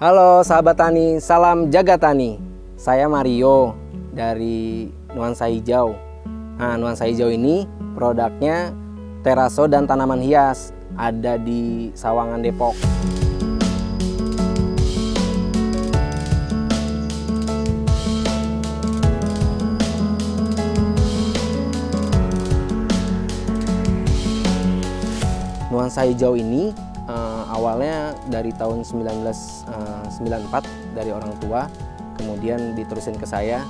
Halo sahabat tani, salam jaga tani. Saya Mario dari Nuansa Hijau. Nah, Nuansa Hijau ini produknya teraso dan tanaman hias, ada di Sawangan, Depok. Nuansa Hijau ini awalnya dari tahun 1994 dari orang tua, kemudian diterusin ke saya.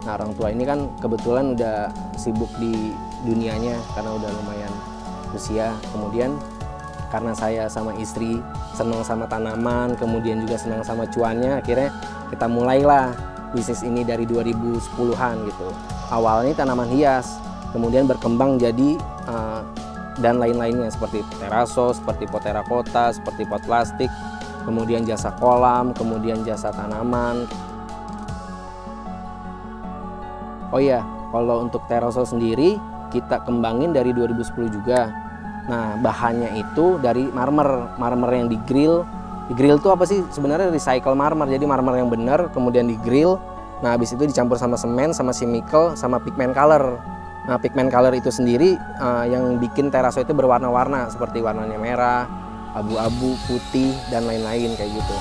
Nah, orang tua ini kan kebetulan udah sibuk di dunianya karena udah lumayan usia. Kemudian karena saya sama istri senang sama tanaman, kemudian juga senang sama cuannya, akhirnya kita mulailah bisnis ini dari 2010-an gitu. Awalnya tanaman hias, kemudian berkembang jadi dan lain-lainnya seperti teraso, seperti pot terakota, seperti pot plastik, kemudian jasa kolam, kemudian jasa tanaman. Oh iya, kalau untuk teraso sendiri kita kembangin dari 2010 juga. Nah, bahannya itu dari marmer yang di-grill. Di-grill itu apa sih? Sebenarnya recycle marmer, jadi marmer yang benar, kemudian di-grill. Nah, habis itu dicampur sama semen, sama chemical, sama pigment color. Nah, pigment color itu sendiri yang bikin teraso itu berwarna-warna, seperti warnanya merah, abu-abu, putih, dan lain-lain kayak gitu.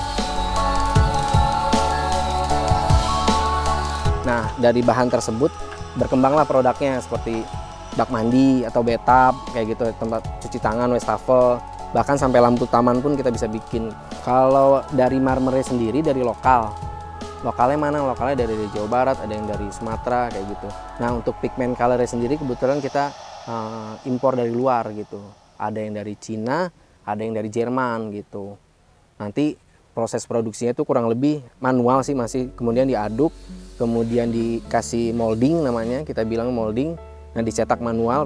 Nah, dari bahan tersebut berkembanglah produknya seperti bak mandi atau bathtub kayak gitu, tempat cuci tangan, wastafel, bahkan sampai lampu taman pun kita bisa bikin. Kalau dari marmernya sendiri dari lokalnya mana? Lokalnya dari Jawa Barat, ada yang dari Sumatera kayak gitu. Nah, untuk pigment colornya sendiri kebetulan kita impor dari luar gitu. Ada yang dari Cina, ada yang dari Jerman gitu. Nanti proses produksinya itu kurang lebih manual sih masih, kemudian diaduk, kemudian dikasih molding namanya, kita bilang molding. Nah, dicetak manual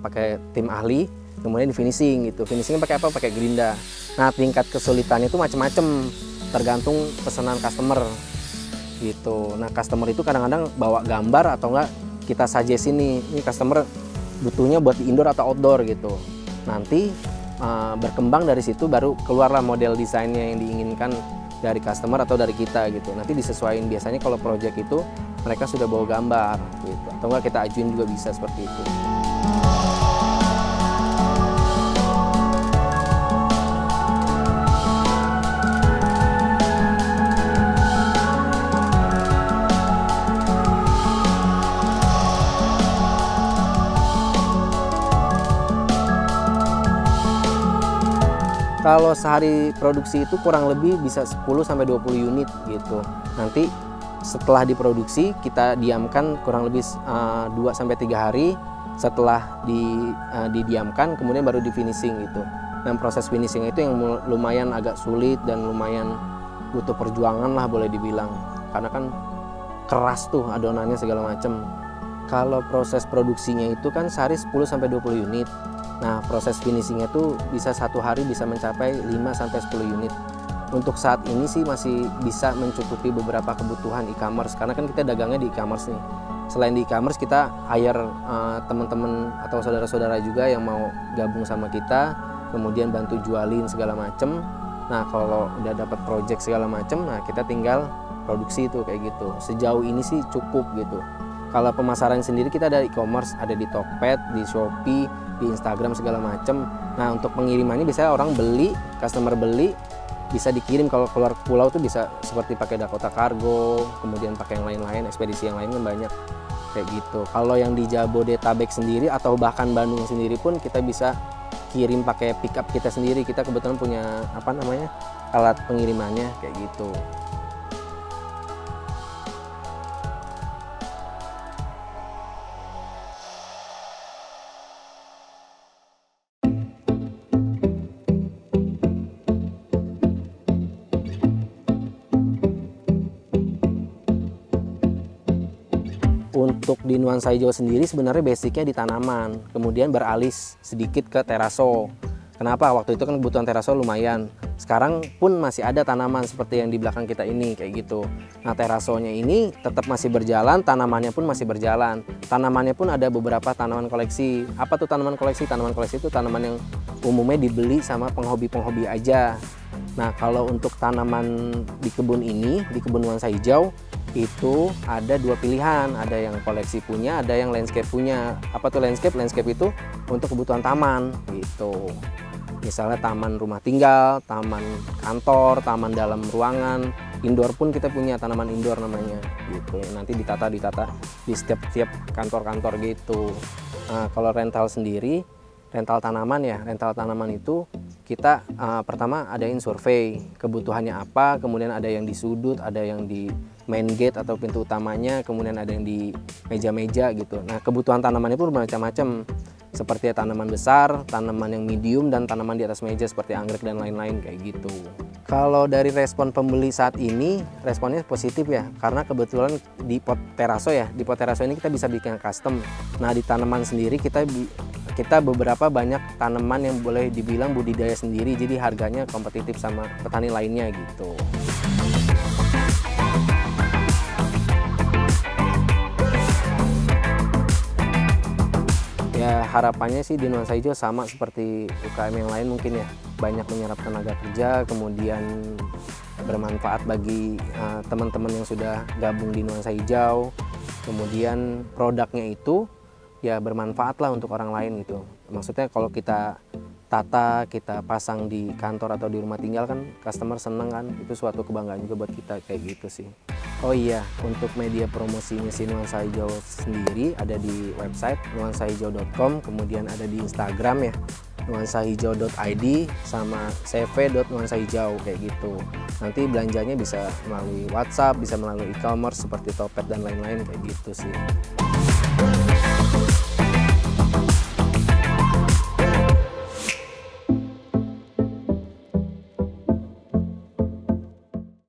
pakai tim ahli, kemudian di finishing gitu. Finishingnya pakai apa? Pakai gerinda. Nah, tingkat kesulitannya itu macam-macam, tergantung pesanan customer gitu. Nah, customer itu kadang-kadang bawa gambar atau enggak kita suggest ini customer butuhnya buat di indoor atau outdoor gitu. Nanti berkembang dari situ baru keluarlah model desainnya yang diinginkan dari customer atau dari kita gitu. Nanti disesuaikan, biasanya kalau project itu mereka sudah bawa gambar gitu, atau enggak kita ajuin juga bisa seperti itu. Kalau sehari produksi itu kurang lebih bisa 10-20 unit gitu. Nanti setelah diproduksi kita diamkan kurang lebih 2-3 hari. Setelah didiamkan kemudian baru di finishing gitu. Dan proses finishing itu yang lumayan agak sulit dan lumayan butuh perjuangan lah boleh dibilang. Karena kan keras tuh adonannya segala macam. Kalau proses produksinya itu kan sehari 10-20 unit. Nah, proses finishingnya tuh bisa satu hari bisa mencapai 5-10 unit. Untuk saat ini sih masih bisa mencukupi beberapa kebutuhan e-commerce, karena kan kita dagangnya di e-commerce nih. Selain di e-commerce, kita hire teman-teman atau saudara-saudara juga yang mau gabung sama kita, kemudian bantu jualin segala macem. Nah, kalau udah dapat project segala macem, nah kita tinggal produksi itu kayak gitu. Sejauh ini sih cukup gitu. Kalau pemasaran sendiri kita ada e-commerce, ada di Tokped, di Shopee, di Instagram segala macam. Nah, untuk pengirimannya biasanya orang beli, customer beli, bisa dikirim kalau keluar pulau tuh bisa seperti pakai Dakota Cargo, kemudian pakai yang lain-lain, ekspedisi yang lain kan banyak kayak gitu. Kalau yang di Jabodetabek sendiri atau bahkan Bandung sendiri pun kita bisa kirim pakai pickup kita sendiri. Kita kebetulan punya alat pengirimannya kayak gitu. Untuk di Nuansa Hijau sendiri sebenarnya basicnya di tanaman, kemudian beralih sedikit ke teraso. Kenapa? Waktu itu kan kebutuhan teraso lumayan. Sekarang pun masih ada tanaman seperti yang di belakang kita ini kayak gitu. Nah, terasonya ini tetap masih berjalan, tanamannya pun masih berjalan. Tanamannya pun ada beberapa tanaman koleksi. Apa tuh tanaman koleksi? Tanaman koleksi itu tanaman yang umumnya dibeli sama penghobi-penghobi aja. Nah, kalau untuk tanaman di kebun ini, di kebun nuansa hijau, itu ada dua pilihan, ada yang koleksi punya, ada yang landscape punya. Apa tuh landscape? Landscape itu untuk kebutuhan taman gitu. Misalnya taman rumah tinggal, taman kantor, taman dalam ruangan, indoor pun kita punya tanaman indoor namanya gitu. Nanti ditata di setiap kantor-kantor gitu. Nah, kalau rental sendiri, rental tanaman ya, rental tanaman itu kita pertama adain survei kebutuhannya apa, kemudian ada yang di sudut, ada yang di main gate atau pintu utamanya, kemudian ada yang di meja-meja gitu. Nah, kebutuhan tanamannya pun bermacam-macam, seperti tanaman besar, tanaman yang medium, dan tanaman di atas meja seperti anggrek dan lain-lain kayak gitu. Kalau dari respon pembeli saat ini, responnya positif ya, karena kebetulan di pot teraso ya, di pot teraso ini kita bisa bikin custom. Nah, di tanaman sendiri kita beberapa banyak tanaman yang boleh dibilang budidaya sendiri, jadi harganya kompetitif sama petani lainnya gitu. Ya, harapannya sih di nuansa hijau sama seperti UKM yang lain mungkin ya, banyak menyerap tenaga kerja, kemudian bermanfaat bagi teman-teman yang sudah gabung di nuansa hijau, kemudian produknya itu ya bermanfaat lah untuk orang lain gitu. Maksudnya kalau kita tata, kita pasang di kantor atau di rumah tinggal kan customer seneng kan, itu suatu kebanggaan juga buat kita kayak gitu sih. Oh iya, untuk media promosinya si Nuansa Hijau sendiri ada di website nuansahijau.com, kemudian ada di Instagram ya, nuansahijau.id sama cv.nuansahijau kayak gitu. Nanti belanjanya bisa melalui WhatsApp, bisa melalui e-commerce seperti Topet dan lain-lain kayak gitu sih.